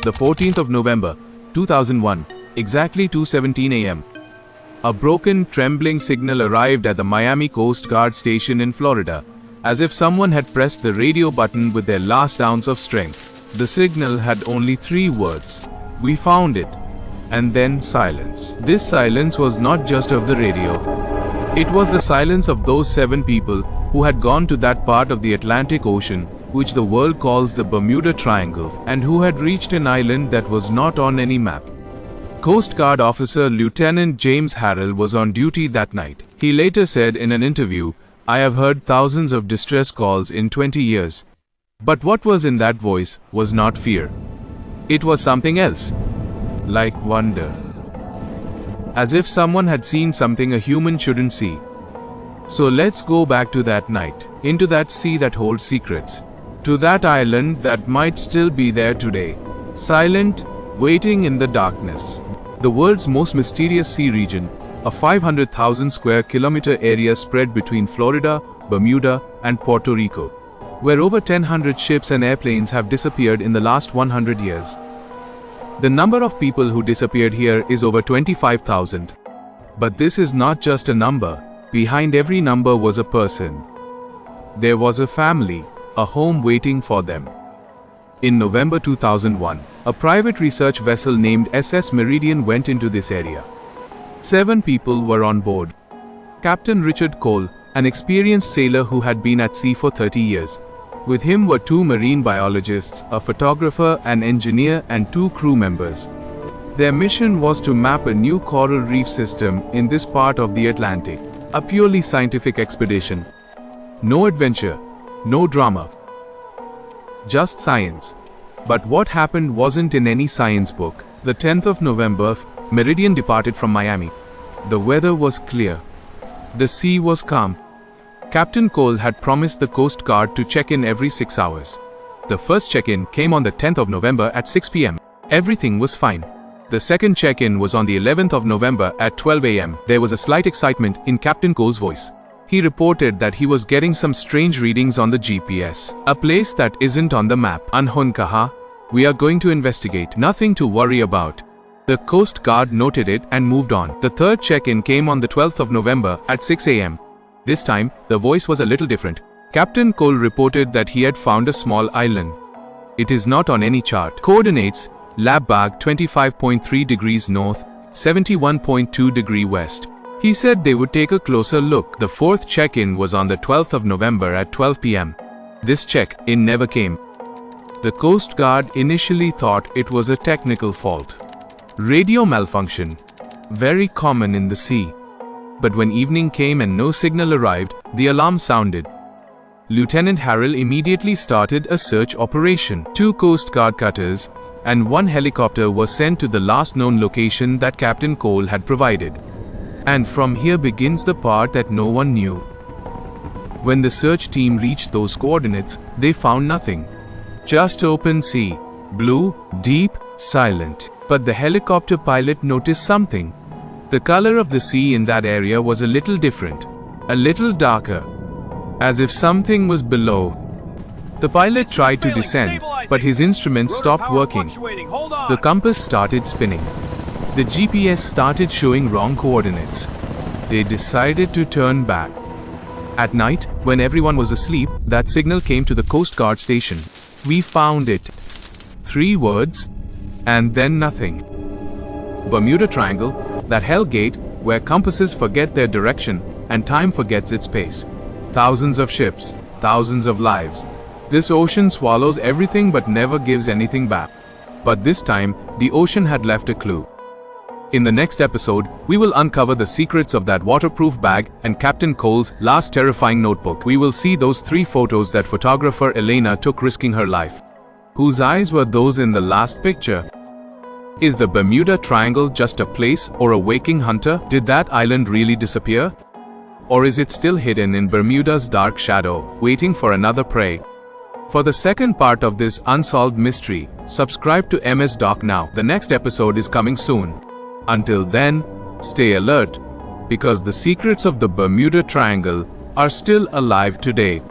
the 14th of November, 2001, exactly 2:17 a.m. A broken, trembling signal arrived at the Miami Coast Guard station in Florida, as if someone had pressed the radio button with their last ounce of strength. The signal had only 3 words: "We found it." And then silence. This silence was not just of the radio. It was the silence of those 7 people who had gone to that part of the Atlantic Ocean, which the world calls the Bermuda Triangle, and who had reached an island that was not on any map. Coast Guard officer Lieutenant James Harrell was on duty that night. He later said in an interview, "I have heard thousands of distress calls in 20 years. But what was in that voice was not fear. It was something else. Like wonder. As if someone had seen something a human shouldn't see." So let's go back to that night, into that sea that holds secrets, to that island that might still be there today, silent, waiting in the darkness. The world's most mysterious sea region, a 500,000 square kilometer area spread between Florida, Bermuda, and Puerto Rico, where over 1,000 ships and airplanes have disappeared in the last 100 years. The number of people who disappeared here is over 25,000. But this is not just a number. Behind every number was a person. There was a family, a home waiting for them. In November 2001, a private research vessel named SS Meridian went into this area. 7 people were on board. Captain Richard Cole, an experienced sailor who had been at sea for 30 years. With him were 2 marine biologists, a photographer, an engineer, and 2 crew members. Their mission was to map a new coral reef system in this part of the Atlantic. A purely scientific expedition. No adventure, no drama. Just science. But what happened wasn't in any science book. The 10th of November, Meridian departed from Miami. The weather was clear. The sea was calm. Captain Cole had promised the Coast Guard to check in every 6 hours. The first check-in came on the 10th of November at 6 p.m. Everything was fine. The second check-in was on the 11th of November at 12 a.m. There was a slight excitement in Captain Cole's voice. He reported that he was getting some strange readings on the GPS. "A place that isn't on the map. Anhon kaha. We are going to investigate. Nothing to worry about." The Coast Guard noted it and moved on. The third check-in came on the 12th of November at 6 a.m. This time, the voice was a little different. Captain Cole reported that he had found a small island. "It is not on any chart. Coordinates: Lab bag 25.3 degrees north, 71.2 degree west." He said they would take a closer look. The fourth check-in was on the 12th of November at 12 p.m. This check-in never came. The Coast Guard initially thought it was a technical fault. Radio malfunction. Very common in the sea. But when evening came and no signal arrived, the alarm sounded. Lieutenant Harrell immediately started a search operation. 2 Coast Guard cutters and 1 helicopter was sent to the last known location that Captain Cole had provided. And from here begins the part that no one knew. When the search team reached those coordinates, they found nothing. Just open sea. Blue, deep, silent. But the helicopter pilot noticed something. The color of the sea in that area was a little different. A little darker. As if something was below. The pilot tried to descend, but his instruments stopped working. The compass started spinning. The GPS started showing wrong coordinates. They decided to turn back. At night, when everyone was asleep, that signal came to the Coast Guard station. "We found it." 3 words, and then nothing. Bermuda Triangle, that hell gate where compasses forget their direction and time forgets its pace. Thousands of ships, thousands of lives. This ocean swallows everything but never gives anything back. But this time, the ocean had left a clue. In the next episode, we will uncover the secrets of that waterproof bag and Captain Cole's last terrifying notebook. We will see those 3 photos that photographer Elena took risking her life. Whose eyes were those in the last picture? Is the Bermuda Triangle just a place or a waking hunter? Did that island really disappear? Or is it still hidden in Bermuda's dark shadow, waiting for another prey? For the second part of this unsolved mystery, subscribe to MS Doc now. The next episode is coming soon. Until then, stay alert, because the secrets of the Bermuda Triangle are still alive today.